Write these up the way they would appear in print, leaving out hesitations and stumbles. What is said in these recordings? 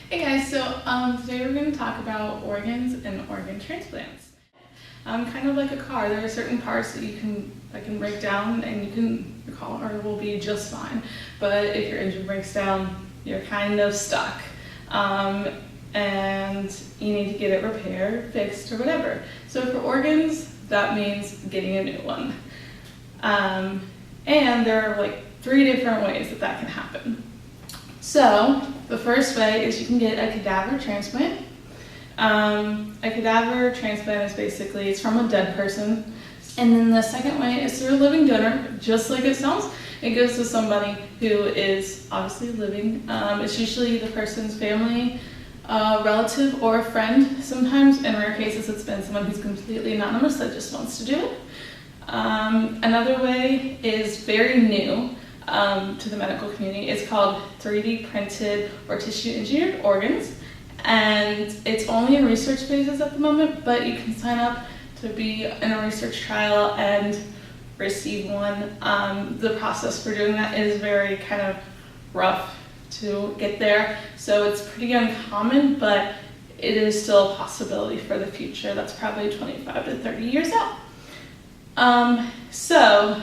Hey guys, today we're going to talk about organs and organ transplants. Kind of like a car, there are certain parts that can break down and you can recall or will be just fine. But if your engine breaks down, you're kind of stuck. And you need to get it repaired, fixed, or whatever. So for organs, that means getting a new one. And there are like 3 different ways that can happen. So the first way is you can get a cadaver transplant. A cadaver transplant is basically, it's from a dead person. And then the second way is through a living donor, just like it sounds. It goes to somebody who is obviously living. It's usually the person's family, relative, or a friend. Sometimes, in rare cases, it's been someone who's completely anonymous that just wants to do it. Another way is very new to the medical community. It's called 3D printed or tissue engineered organs, and it's only in research phases at the moment, but you can sign up to be in a research trial and receive one. The process for doing that is very kind of rough to get there, so it's pretty uncommon, but it is still a possibility for the future. That's probably 25 to 30 years out. So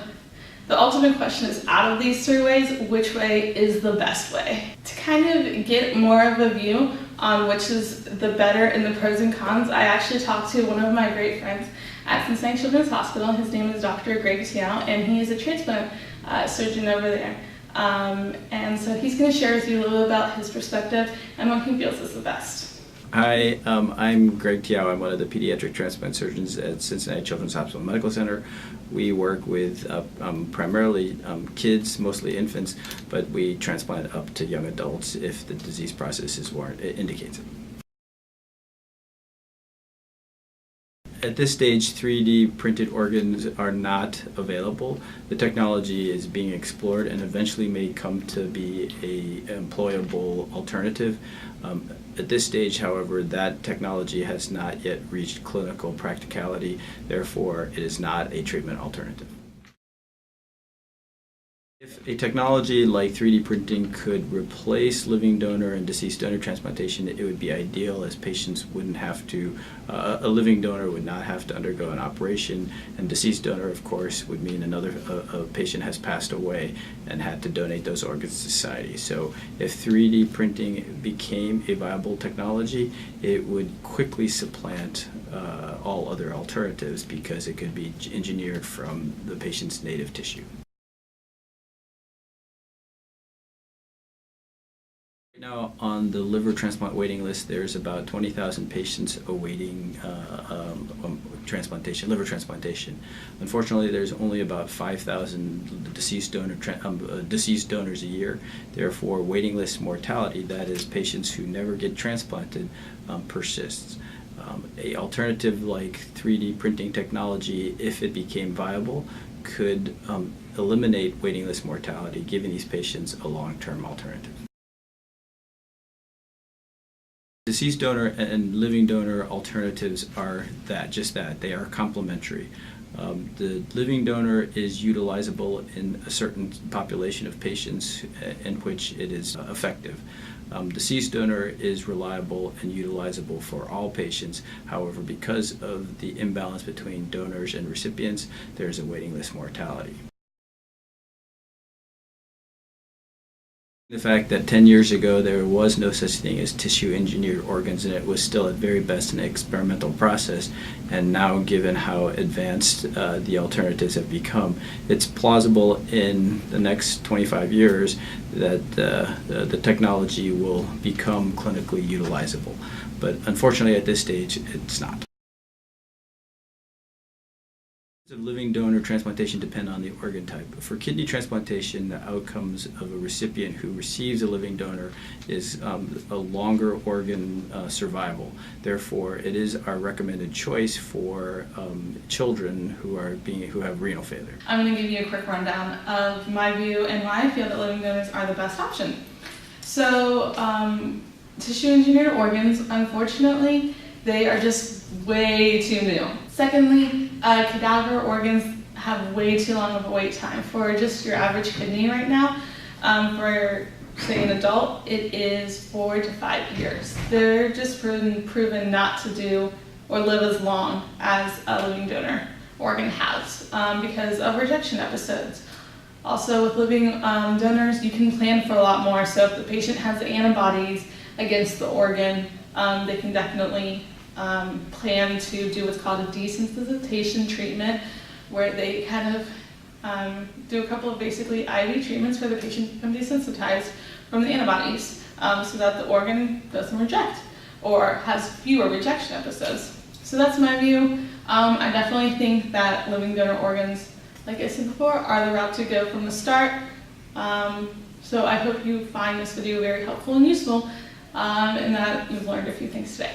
the ultimate question is, out of these 3 ways, which way is the best way? To kind of get more of a view on which is the better and the pros and cons, I actually talked to one of my great friends at Cincinnati Children's Hospital. His name is Dr. Greg Tiao, and he is a transplant surgeon over there. And so he's going to share with you a little about his perspective and what he feels is the best. Hi, I'm Greg Tiao. I'm one of the pediatric transplant surgeons at Cincinnati Children's Hospital Medical Center. We work with primarily kids, mostly infants, but we transplant up to young adults if the disease process indicates it. At this stage, 3D printed organs are not available. The technology is being explored and eventually may come to be an employable alternative. At this stage, however, that technology has not yet reached clinical practicality. Therefore, it is not a treatment alternative. If a technology like 3D printing could replace living donor and deceased donor transplantation, it would be ideal, as patients wouldn't have to, a living donor would not have to undergo an operation, and deceased donor, of course, would mean a patient has passed away and had to donate those organs to society. So if 3D printing became a viable technology, it would quickly supplant all other alternatives because it could be engineered from the patient's native tissue. Now, on the liver transplant waiting list, there's about 20,000 patients awaiting liver transplantation. Unfortunately, there's only about 5,000 deceased donors a year. Therefore, waiting list mortality, that is, patients who never get transplanted, persists. A alternative like 3D printing technology, if it became viable, could eliminate waiting list mortality, giving these patients a long-term alternative. Deceased donor and living donor alternatives are just that. They are complementary. The living donor is utilizable in a certain population of patients in which it is effective. Deceased donor is reliable and utilizable for all patients. However, because of the imbalance between donors and recipients, there is a waiting list mortality. The fact that 10 years ago there was no such thing as tissue engineered organs, and it was still at very best an experimental process, and now given how advanced the alternatives have become, it's plausible in the next 25 years that the technology will become clinically utilizable. But unfortunately at this stage it's not. Living donor transplantation depend on the organ type. For kidney transplantation, the outcomes of a recipient who receives a living donor is a longer organ survival. Therefore, it is our recommended choice for children who have renal failure. I'm going to give you a quick rundown of my view and why I feel that living donors are the best option. So, tissue engineered organs, unfortunately, they are just way too new. Secondly, cadaver organs have way too long of a wait time. For just your average kidney right now, for say an adult, it is 4 to 5 years. They're just proven not to do or live as long as a living donor organ has because of rejection episodes. Also with living donors, you can plan for a lot more. So if the patient has antibodies against the organ, they can definitely plan to do what's called a desensitization treatment, where they kind of do a couple of basically IV treatments for the patient to become desensitized from the antibodies so that the organ doesn't reject or has fewer rejection episodes. So that's my view. I definitely think that living donor organs, like I said before, are the route to go from the start. So I hope you find this video very helpful and useful and that you've learned a few things today.